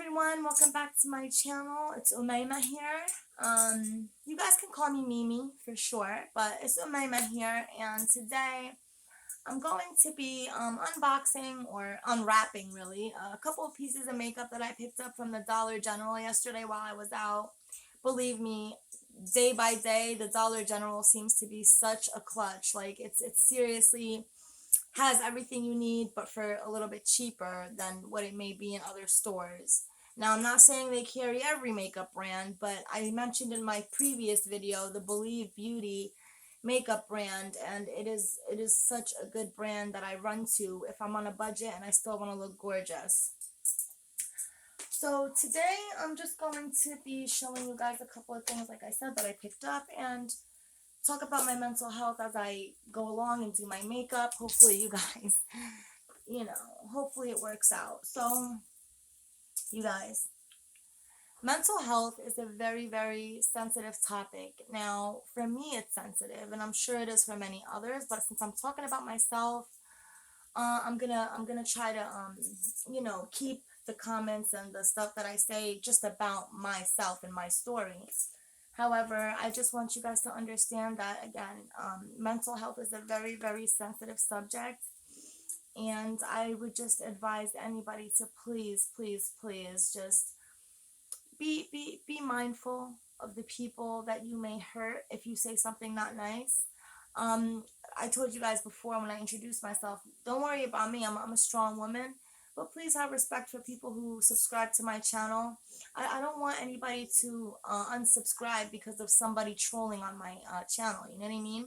everyone, welcome back to my channel. It's Umaima here. You guys can call me Mimi for short, but it's Umaima here, and today I'm going to be unboxing or unwrapping really a couple of pieces of makeup that I picked up from the Dollar General yesterday while I was out. Believe me, day by day the Dollar General seems to be such a clutch. Like it's seriously has everything you need but for a little bit cheaper than what it may be in other stores. Now, I'm not saying they carry every makeup brand, but I mentioned in my previous video the Believe Beauty makeup brand, and it is such a good brand that I run to if I'm on a budget and I still want to look gorgeous. So today I'm just going to be showing you guys a couple of things, like I said, that I picked up, and talk about my mental health as I go along and do my makeup. Hopefully you guys, hopefully it works out. So, you guys, mental health is a very, very sensitive topic. Now, for me, it's sensitive, and I'm sure it is for many others. But since I'm talking about myself, I'm gonna try to keep the comments and the stuff that I say just about myself and my story. However, I just want you guys to understand that, again, mental health is a very, very sensitive subject. And I would just advise anybody to please, please, please just be mindful of the people that you may hurt if you say something not nice. I told you guys before when I introduced myself, don't worry about me. I'm a strong woman. But please have respect for people who subscribe to my channel. I don't want anybody to unsubscribe because of somebody trolling on my channel. You know what I mean?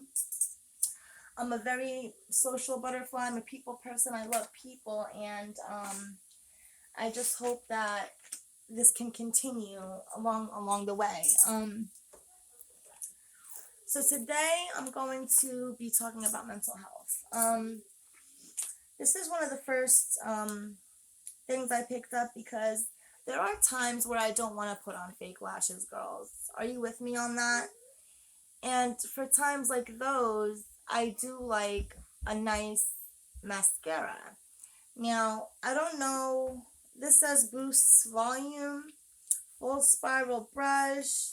I'm a very social butterfly. I'm a people person. I love people. And I just hope that this can continue along the way. So today I'm going to be talking about mental health. This is one of the first things I picked up because there are times where I don't want to put on fake lashes, girls. Are you with me on that? And for times like those, I do like a nice mascara. Now, I don't know, this says boosts volume, full spiral brush,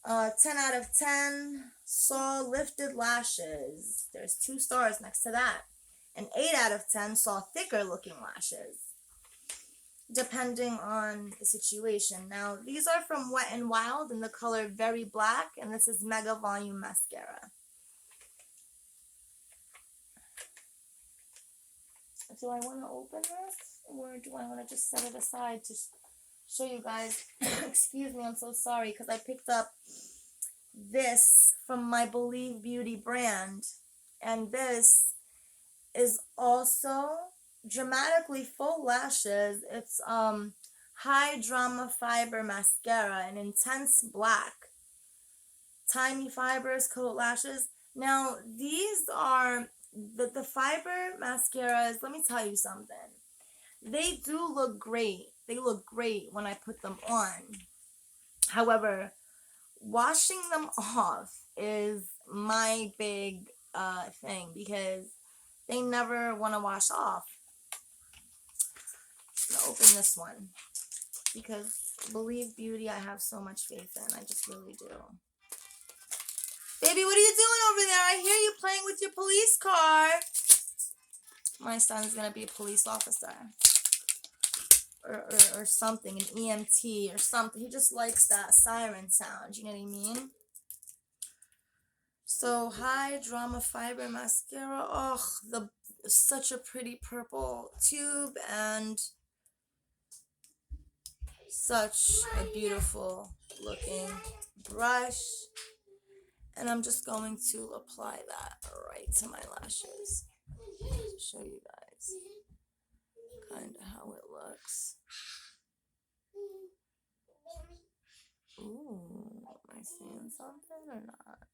10 out of 10, saw lifted lashes. There's 2 stars next to that. And 8 out of 10 saw thicker looking lashes, depending on the situation. Now, these are from Wet n Wild in the color Very Black, and this is Mega Volume Mascara. Do I want to open this, or do I want to just set it aside to show you guys? Excuse me, I'm so sorry, because I picked up this from my Believe Beauty brand, and this is also dramatically full lashes. It's high drama fiber mascara, an intense black, tiny fibers coat lashes. Now these are the fiber mascaras. Let me tell you something, they do look great. They look great when I put them on. However, washing them off is my big thing, because they never want to wash off. I'm going to open this one because Believe Beauty, I have so much faith in. I just really do. Baby, what are you doing over there? I hear you playing with your police car. My son's going to be a police officer. Or something, an EMT or something. He just likes that siren sound, you know what I mean? So, high drama fiber mascara. Oh, such a pretty purple tube, and such a beautiful looking brush. And I'm just going to apply that right to my lashes to show you guys kind of how it looks. Ooh, am I seeing something or not?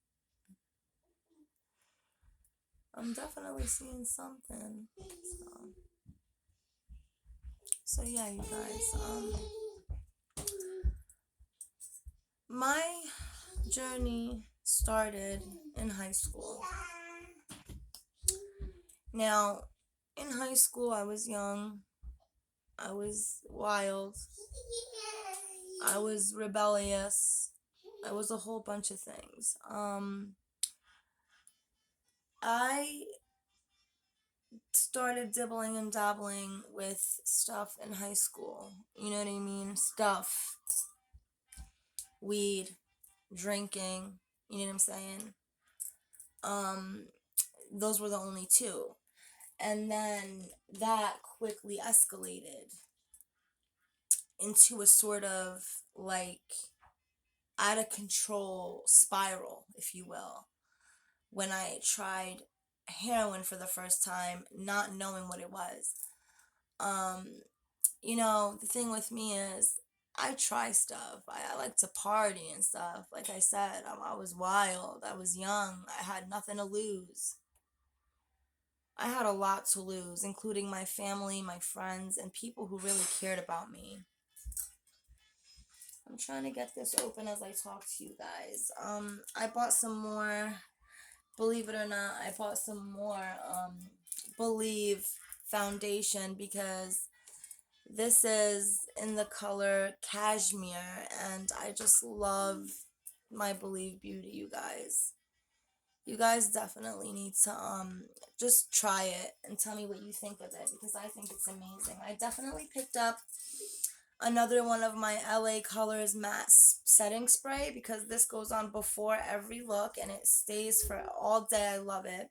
I'm definitely seeing something. So yeah, you guys, my journey started in high school. Now, in high school, I was young. I was wild. I was rebellious. I was a whole bunch of things. I started dibbling and dabbling with stuff in high school. You know what I mean? Stuff, weed, drinking. You know what I'm saying? Um, those were the only two. And then that quickly escalated into a sort of like out of control spiral, if you will, when I tried heroin for the first time, not knowing what it was. Um, the thing with me is I try stuff. I like to party and stuff. Like I said, I was wild. I was young. I had nothing to lose. I had a lot to lose, including my family, my friends, and people who really cared about me. I'm trying to get this open as I talk to you guys. I bought some more, believe it or not, I bought some more Believe foundation because this is in the color cashmere and I just love my Believe beauty, you guys. You guys definitely need to just try it and tell me what you think of it because I think it's amazing. I definitely picked up another one of my LA Colors matte setting spray because this goes on before every look and it stays for all day. I love it.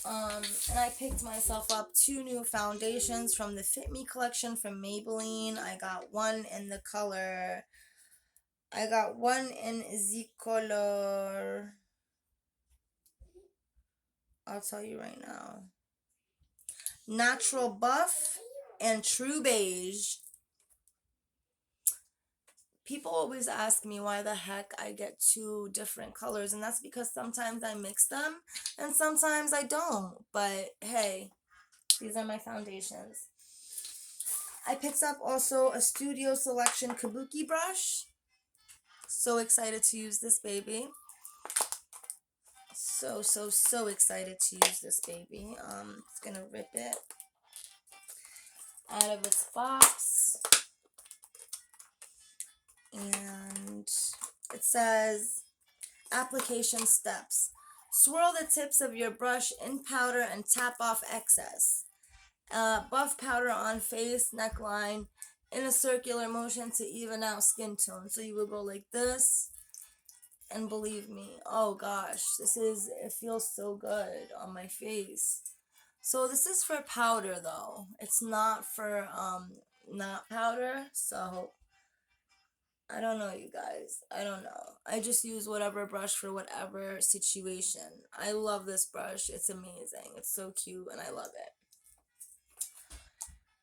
And I picked myself up two new foundations from the Fit Me collection from Maybelline. I got one in the color. I got one in the color. I'll tell you right now. Natural Buff and True Beige. People always ask me why the heck I get two different colors, and that's because sometimes I mix them and sometimes I don't. But hey, these are my foundations. I picked up also a Studio Selection Kabuki brush. So excited to use this baby. So excited to use this baby. It's gonna rip it out of its box. And it says application steps. Swirl the tips of your brush in powder and tap off excess. Buff powder on face, neckline, in a circular motion to even out skin tone. So you will go like this, and believe me, oh gosh, it feels so good on my face. So this is for powder though. It's not for, not powder, so I don't know, you guys. I don't know. I just use whatever brush for whatever situation. I love this brush. It's amazing. It's so cute and I love it.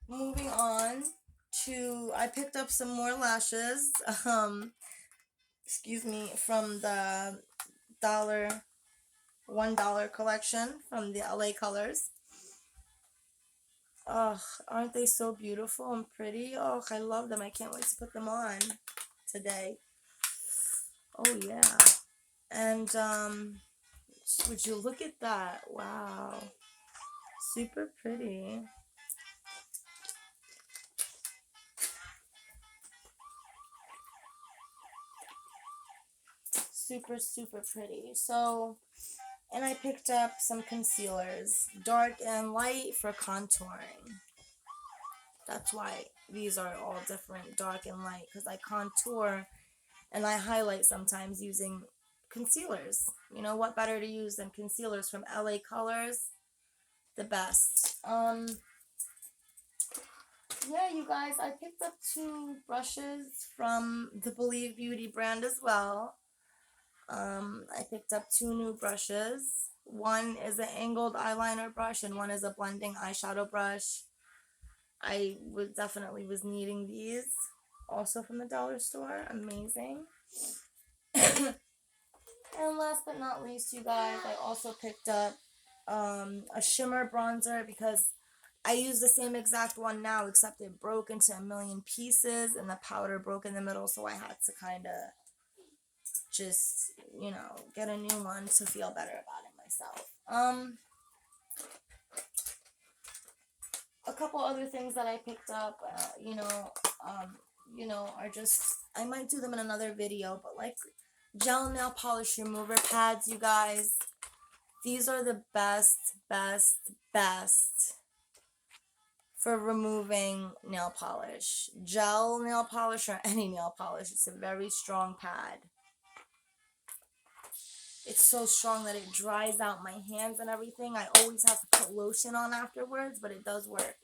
Moving on to, I picked up some more lashes. Excuse me, from the $1 collection from the LA Colors. Oh, aren't they so beautiful and pretty? Oh, I love them. I can't wait to put them on today. Oh yeah. And would you look at that? Wow. Super pretty. Super pretty. So, and I picked up some concealers, dark and light for contouring. That's why these are all different, dark and light, because I contour and I highlight sometimes using concealers. You know what better to use than concealers from LA Colors? The best. Yeah, you guys, I picked up two brushes from the Believe Beauty brand as well. I picked up two new brushes. One is an angled eyeliner brush and one is a blending eyeshadow brush. I definitely was needing these. Also from the dollar store. Amazing. And last but not least, you guys, I also picked up a shimmer bronzer because I use the same exact one now, except it broke into a million pieces and the powder broke in the middle, so I had to kind of just, get a new one to feel better about it myself. a couple other things that I picked up, are just, I might do them in another video, but like gel nail polish remover pads, you guys. These are the best, best, best for removing nail polish. Gel nail polish or any nail polish. It's a very strong pad. It's so strong that it dries out my hands and everything. I always have to put lotion on afterwards, but it does work.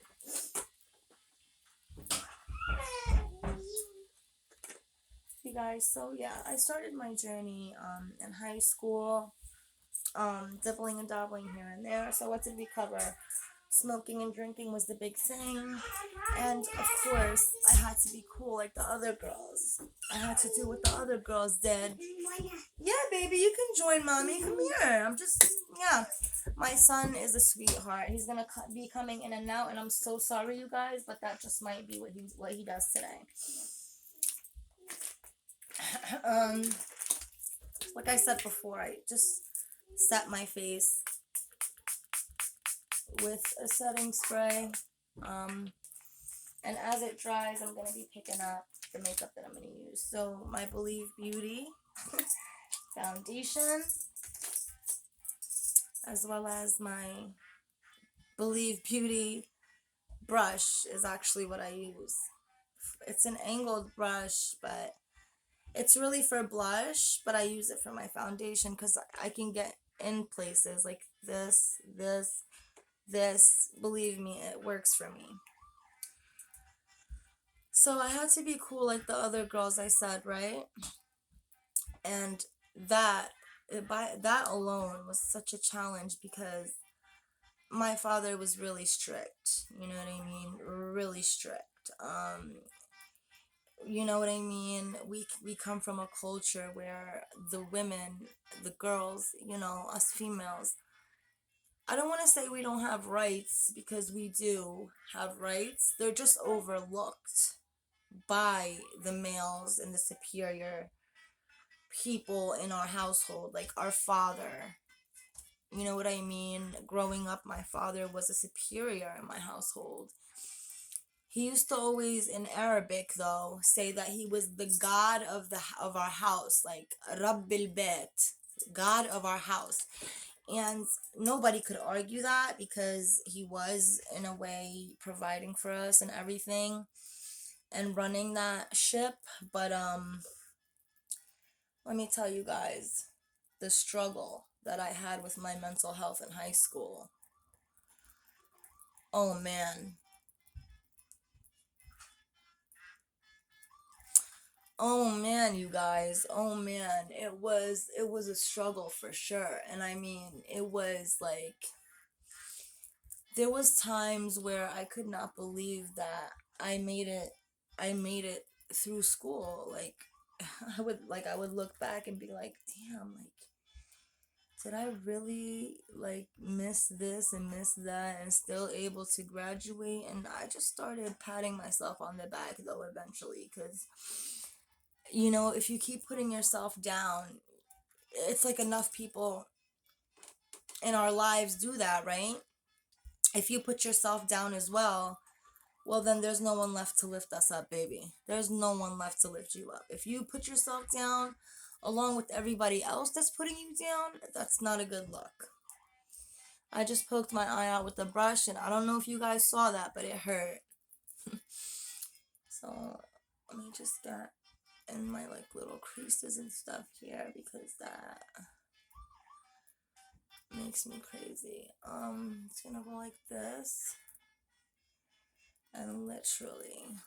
You guys, so yeah, I started my journey in high school, dibbling and dabbling here and there. So what did we cover? Smoking and drinking was the big thing, and of course I had to be cool like the other girls. I had to do what the other girls did. Yeah, baby, you can join mommy. Come here. Yeah. My son is a sweetheart. He's gonna be coming in and out, and I'm so sorry, you guys, but that just might be what he does today. Like I said before, I just set my face with a setting spray, and as it dries, I'm gonna be picking up the makeup that I'm gonna use. So my Believe Beauty foundation, as well as my Believe Beauty brush is actually what I use. It's an angled brush, but it's really for blush, but I use it for my foundation because I can get in places like this. Believe me, it works for me. So I had to be cool like the other girls, I said, right? And that alone was such a challenge because my father was really strict. You know what I mean? Really strict. You know what I mean? We come from a culture where the women, the girls, us females, I don't want to say we don't have rights because we do have rights. They're just overlooked by the males and the superior people in our household, like our father. You know what I mean? Growing up, my father was a superior in my household. He used to always, in Arabic though, say that he was the god of our house, like Rabbil Bait, God of our house. And nobody could argue that because he was, in a way, providing for us and everything and running that ship. But let me tell you guys the struggle that I had with my mental health in high school. Oh man. Oh man, you guys. Oh man, it was a struggle for sure. And I mean, it was like there was times where I could not believe that I made it through school. Like I would look back and be like, "Damn, like did I really like miss this and miss that and still able to graduate?" And I just started patting myself on the back though eventually cuz if you keep putting yourself down, it's like enough people in our lives do that, right? If you put yourself down as well, then there's no one left to lift us up, baby. There's no one left to lift you up. If you put yourself down along with everybody else that's putting you down, that's not a good look. I just poked my eye out with the brush, and I don't know if you guys saw that, but it hurt. So let me just get in my like little creases and stuff here because that makes me crazy. It's gonna go like this, and literally,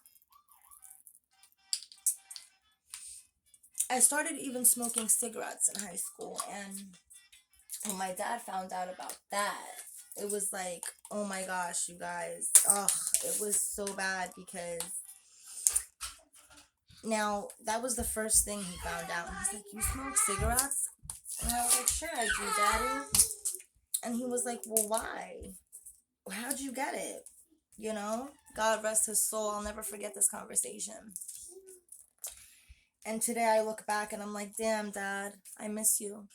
I started even smoking cigarettes in high school, and when my dad found out about that, it was like, oh my gosh, you guys, ugh, it was so bad because now that was the first thing he found out. He's like, "You smoke cigarettes?" And I was like, "Sure, I do, Daddy." And he was like, "Well, why? How'd you get it?" God rest his soul. I'll never forget this conversation. And today I look back and I'm like, damn, Dad, I miss you.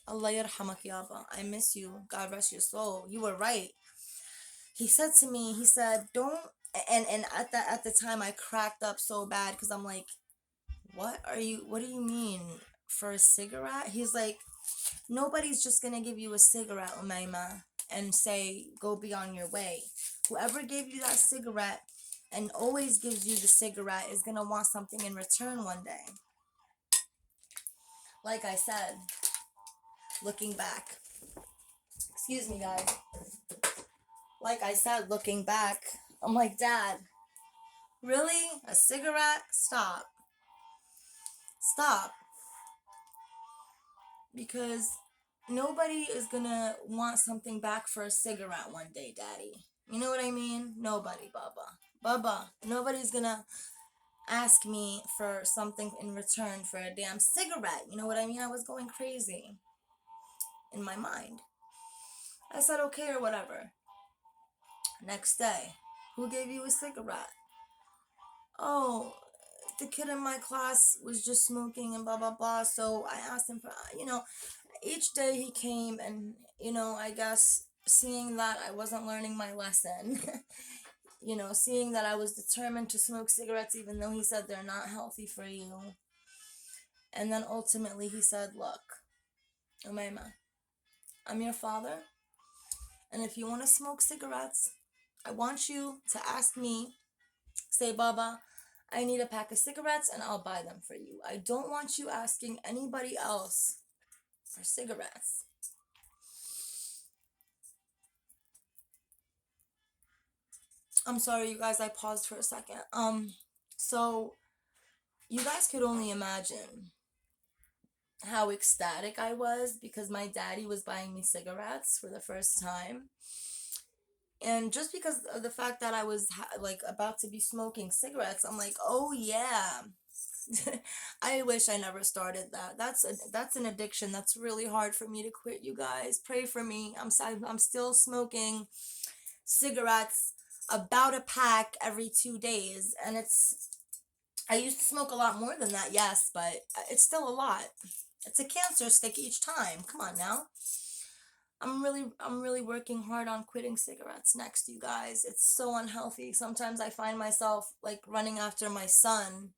Allah yarhamak yaba. I miss you. God rest your soul. You were right. He said to me, he said, "Don't." And at the time, I cracked up so bad because I'm like, what do you mean for a cigarette? He's like, nobody's just gonna give you a cigarette, Umaima, and say go be on your way. Whoever gave you that cigarette and always gives you the cigarette is gonna want something in return one day. Like I said, looking back, excuse me, guys. Like I said, looking back, I'm like, Dad, really? A cigarette? Stop. Stop. Because nobody is gonna want something back for a cigarette one day, Daddy. You know what I mean? Nobody, Baba. Baba. Nobody's gonna ask me for something in return for a damn cigarette. You know what I mean? I was going crazy in my mind. I said, okay, or whatever. Next day, who gave you a cigarette? Oh, the kid in my class was just smoking and blah, blah, blah. So I asked him for, each day he came and, I guess seeing that I wasn't learning my lesson, seeing that I was determined to smoke cigarettes even though he said they're not healthy for you. And then ultimately he said, look, Umaima, I'm your father, and if you want to smoke cigarettes, I want you to ask me, say, Baba, I need a pack of cigarettes and I'll buy them for you. I don't want you asking anybody else for cigarettes. I'm sorry, you guys, I paused for a second. So you guys could only imagine how ecstatic I was because my daddy was buying me cigarettes for the first time. And just because of the fact that I was like about to be smoking cigarettes, I'm like, oh yeah. I wish I never started that. That's an addiction that's really hard for me to quit. You guys, pray for me. I'm still smoking cigarettes, about a pack every 2 days, and I used to smoke a lot more than that, yes, but it's still a lot. It's a cancer stick each time. Come on now. I'm really working hard on quitting cigarettes next, you guys. It's so unhealthy. Sometimes I find myself like running after my son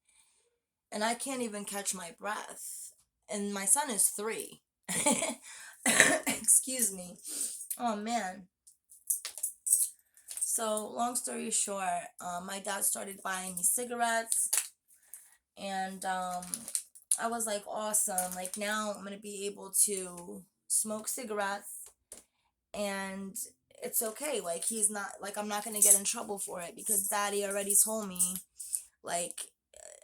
and I can't even catch my breath. And my son is 3. Excuse me. Oh man. So long story short, my dad started buying me cigarettes, and I was like, awesome. Like now I'm gonna be able to smoke cigarettes and it's okay. Like he's not like I'm not gonna get in trouble for it because daddy already told me like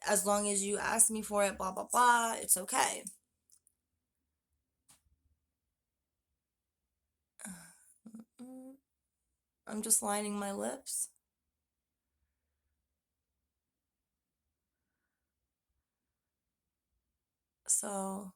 as long as you ask me for it, blah blah blah, it's okay. I'm just lining my lips. So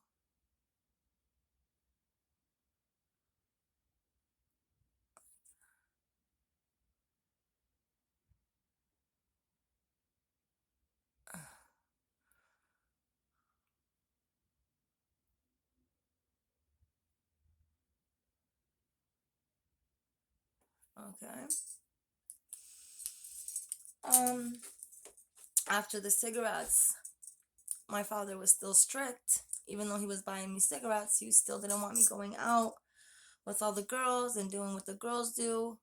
okay. Um After the cigarettes, my father was still strict. Even though he was buying me cigarettes, he still didn't want me going out with all the girls and doing what the girls do.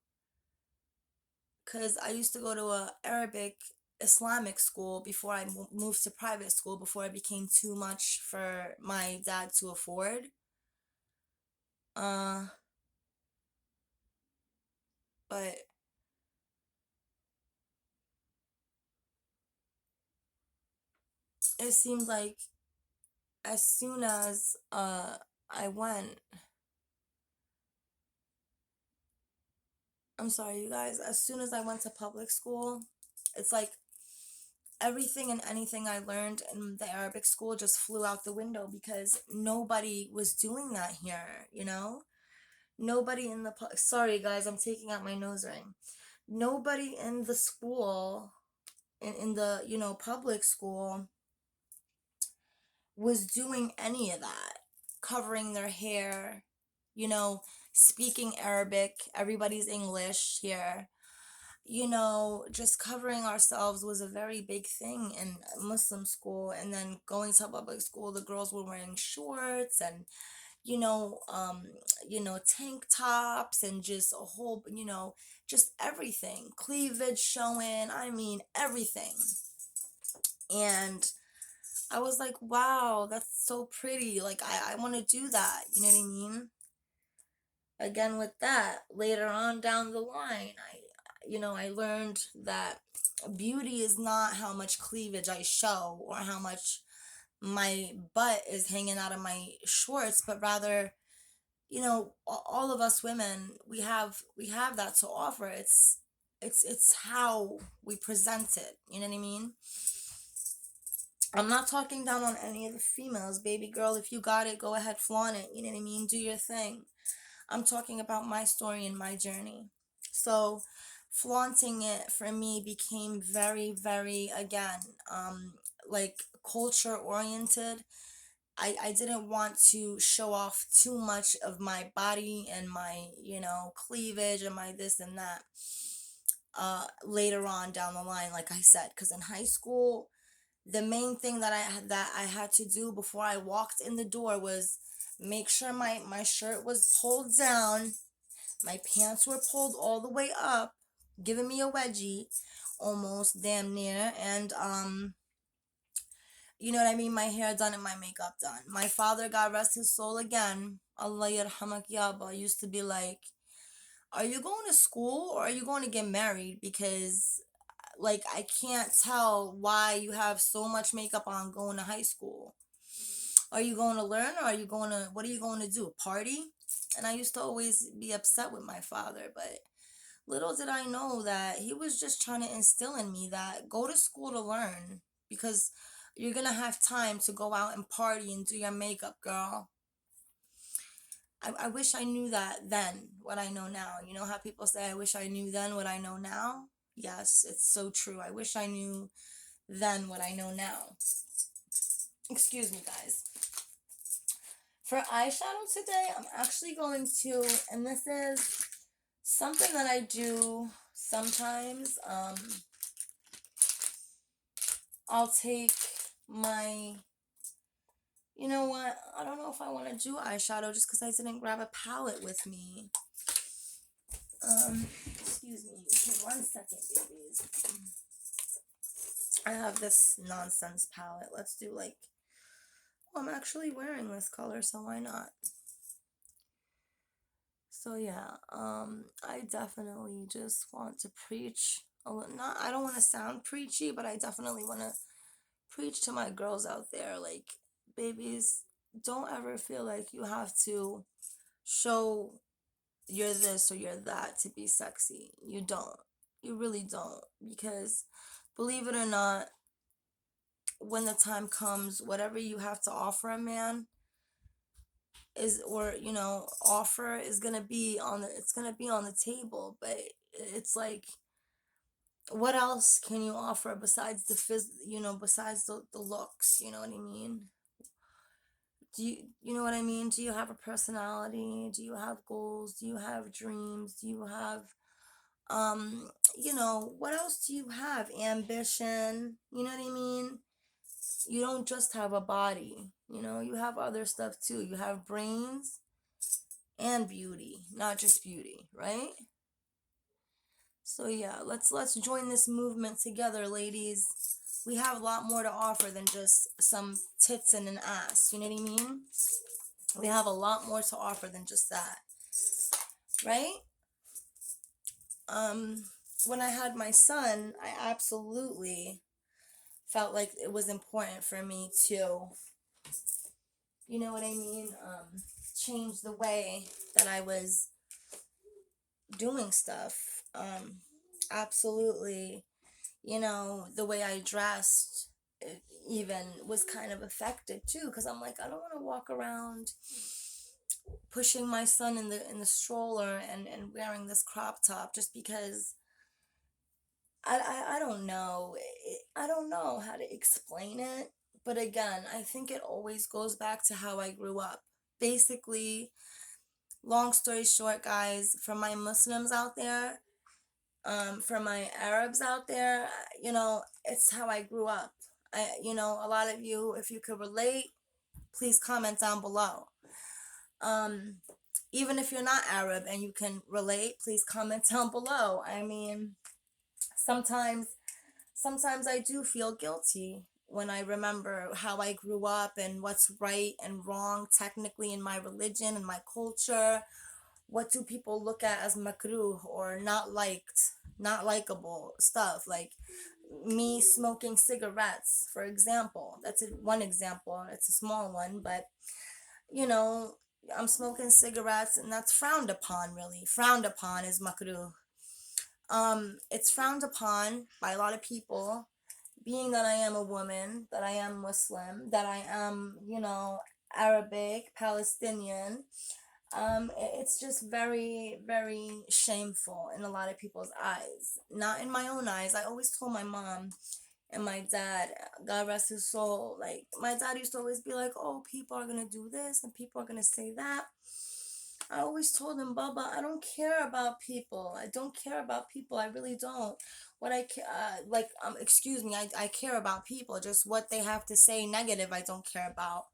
Because I used to go to a Arabic Islamic school before I moved to private school before it became too much for my dad to afford. Uh, but it seemed like as soon as I went, I'm sorry, you guys, as soon as I went to public school, it's like everything and anything I learned in the Arabic school just flew out the window because nobody was doing that here. Nobody in the sorry guys, I'm taking out my nose ring. Nobody in the school in the, public school was doing any of that. Covering their hair, you know, speaking Arabic. Everybody's English here. Just covering ourselves was a very big thing in Muslim school. And then going to public school, the girls were wearing shorts and, you know, um, tank tops and just a whole, just everything. Cleavage showing, I mean, everything. And I was like, wow, that's so pretty. Like, I want to do that. You know what I mean? Again, with that, later on down the line, I learned that beauty is not how much cleavage I show or how much my butt is hanging out of my shorts, but rather, all of us women, we have that to offer. It's how we present it. You know what I mean? I'm not talking down on any of the females, baby girl. If you got it, go ahead, flaunt it. You know what I mean? Do your thing. I'm talking about my story and my journey. So, flaunting it for me became very, very, again, like culture oriented. I didn't want to show off too much of my body and my, cleavage and my this and that later on down the line, like I said, because in high school, the main thing that I had to do before I walked in the door was make sure my shirt was pulled down, my pants were pulled all the way up, giving me a wedgie, almost damn near, and you know what I mean, my hair done and my makeup done. My father, God rest his soul again, Allah yarhamak yaba, used to be like, "Are you going to school or are you going to get married? Because like I can't tell why you have so much makeup on going to high school. Are you going to learn or are you going to what are you going to do? Party?" And I used to always be upset with my father, but little did I know that he was just trying to instill in me that go to school to learn because you're going to have time to go out and party and do your makeup, girl. I wish I knew that then, what I know now. You know how people say, I wish I knew then what I know now? Yes, it's so true. I wish I knew then what I know now. Excuse me, guys. For eyeshadow today, I'm actually going to, and this is something that I do sometimes. I'll take my, you know what? I don't know if I want to do eyeshadow just because I didn't grab a palette with me. Excuse me. Okay, 1 second, babies. I have this nonsense palette. Let's do like, well, I'm actually wearing this color, so why not? So yeah, I definitely just want to preach a little, not, I don't want to sound preachy, but I definitely want to preach to my girls out there, like, babies, don't ever feel like you have to show you're this or you're that to be sexy. You don't. You really don't. Because believe it or not, when the time comes, whatever you have to offer a man is, or, offer is gonna be on the table. But it's like, what else can you offer besides besides the looks, you know what I mean? You know what I mean? Do you have a personality? Do you have goals? Do you have dreams? Do you have, what else do you have? Ambition? You know what I mean? You don't just have a body, you have other stuff too. You have brains and beauty, not just beauty, right? So yeah, let's join this movement together, ladies. We have a lot more to offer than just some tits and an ass, you know what I mean? We have a lot more to offer than just that, right? When I had my son, I absolutely felt like it was important for me to, you know what I mean, change the way that I was doing stuff. Absolutely, the way I dressed, it even was kind of affected too, because I'm like, I don't want to walk around pushing my son in the stroller and wearing this crop top just because I don't know. I don't know how to explain it. But again, I think it always goes back to how I grew up. Basically, long story short, guys, for my Muslims out there, for my Arabs out there, it's how I grew up. A lot of you, if you could relate, please comment down below. Um, Even if you're not Arab and you can relate, please comment down below. I mean, sometimes sometimes I do feel guilty when I remember how I grew up and what's right and wrong technically in my religion and my culture. What do people look at as makruh or not liked, not likable stuff, like me smoking cigarettes, for example. One example. It's a small one, but you know, I'm smoking cigarettes and that's frowned upon, really. Frowned upon is makruh. It's frowned upon by a lot of people, being that I am a woman, that I am Muslim, that I am, Arabic, Palestinian. It's just very, very shameful in a lot of people's eyes. Not in my own eyes. I always told my mom and my dad, God rest his soul, like, my dad used to always be like, oh, people are gonna do this and people are gonna say that. I always told him, Baba, I don't care about people. I don't care about people. I really don't. What I care, excuse me, I care about people. Just what they have to say negative, I don't care about.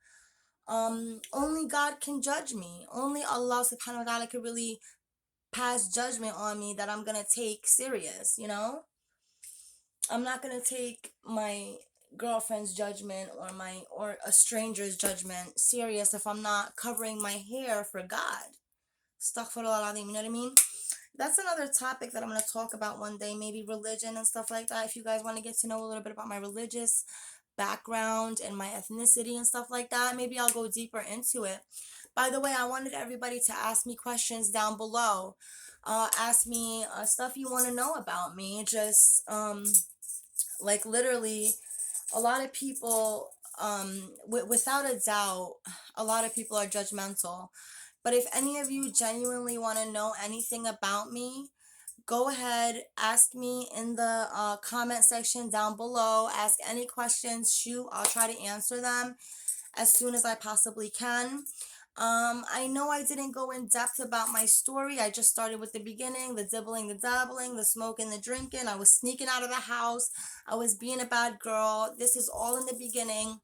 Only God can judge me. Only Allah subhanahu wa ta'ala could really pass judgment on me that I'm gonna take serious. I'm not gonna take my girlfriend's judgment or a stranger's judgment serious if I'm not covering my hair for God. Astaghfirullah, you know what I mean? That's another topic that I'm going to talk about one day, maybe religion and stuff like that. If you guys want to get to know a little bit about my religious background and my ethnicity and stuff like that, maybe I'll go deeper into it. By the way, I wanted everybody to ask me questions down below. Ask me stuff you want to know about me. Just, like, literally, a lot of people, without a doubt, a lot of people are judgmental. But if any of you genuinely want to know anything about me, go ahead, ask me in the comment section down below. Ask any questions, shoot, I'll try to answer them as soon as I possibly can. I know I didn't go in depth about my story. I just started with the beginning, the dibbling, the dabbling, the smoking, the drinking. I was sneaking out of the house. I was being a bad girl. This is all in the beginning.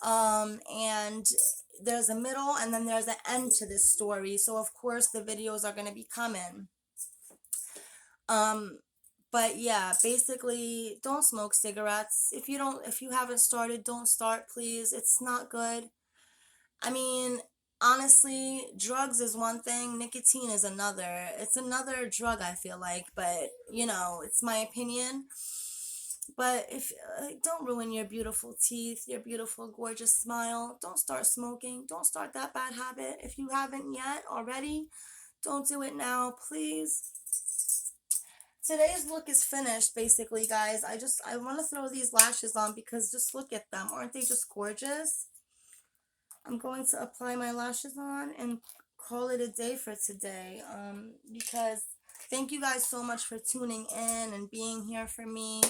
And there's a middle and then there's an end to this story. So of course the videos are going to be coming. But yeah, basically, don't smoke cigarettes. If you haven't started, don't start, please. It's not good. I mean, honestly, drugs is one thing, nicotine is another. It's another drug, I feel like, but it's my opinion. But if don't ruin your beautiful teeth, your beautiful, gorgeous smile. Don't start smoking. Don't start that bad habit. If you haven't yet already, don't do it now, please. Today's look is finished, basically, guys. I want to throw these lashes on because just look at them. Aren't they just gorgeous? I'm going to apply my lashes on and call it a day for today. Because thank you guys so much for tuning in and being here for me.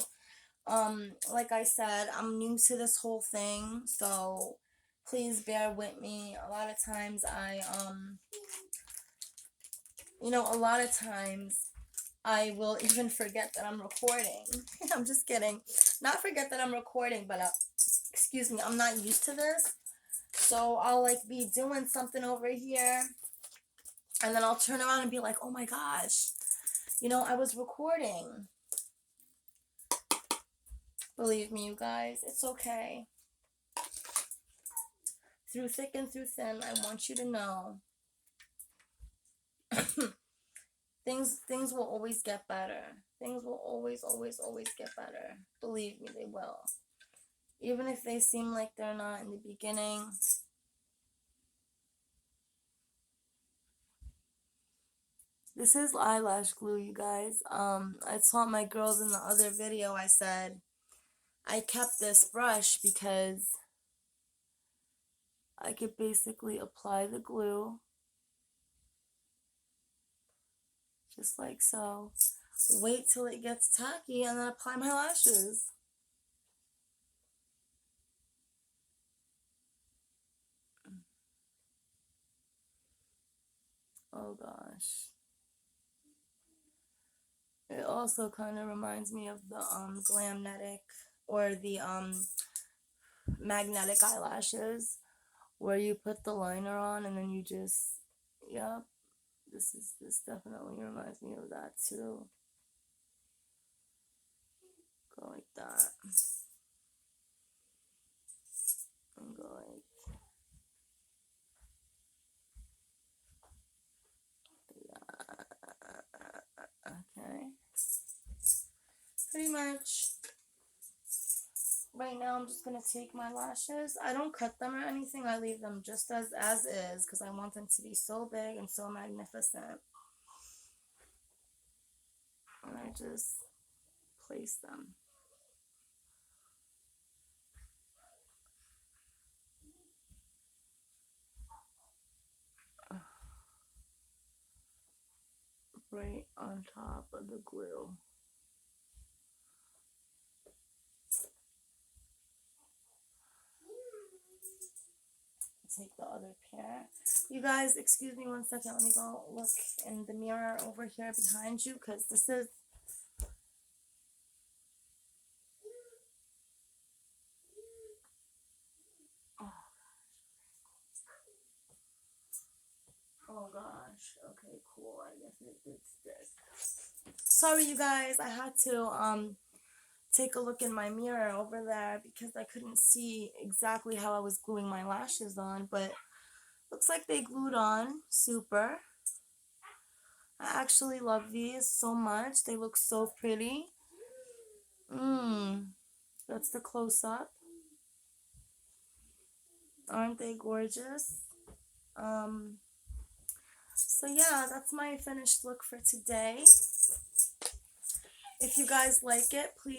Like I said, I'm new to this whole thing, so please bear with me. A lot of times a lot of times I will even forget that I'm recording. I'm just kidding. Not forget that I'm recording, but excuse me, I'm not used to this. So I'll like be doing something over here and then I'll turn around and be like, oh my gosh, I was recording. Believe me, you guys, it's okay. Through thick and through thin, I want you to know things will always get better. Things will always, always, always get better. Believe me, they will. Even if they seem like they're not in the beginning. This is eyelash glue, you guys. I taught my girls in the other video, I said, I kept this brush because I could basically apply the glue. Just like so. Wait till it gets tacky and then apply my lashes. Oh gosh. It also kind of reminds me of the glamnetic or the magnetic eyelashes where you put the liner on and then you just, yep, this definitely reminds me of that too. Go like that. And go like, okay. Pretty much. Right now I'm just gonna take my lashes. I don't cut them or anything. I leave them just as is because I want them to be so big and so magnificent. And I just place them. Right on top of the glue. Take the other pair. You guys, excuse me one second. Let me go look in the mirror over here behind you because this is. Oh gosh. Okay, cool. I guess it did stick. Sorry, you guys. I had to take a look in my mirror over there because I couldn't see exactly how I was gluing my lashes on, but looks like they glued on super. I actually love these so much. They look so pretty. That's the close up. Aren't they gorgeous? Um, so yeah, that's my finished look for today. If you guys like it, please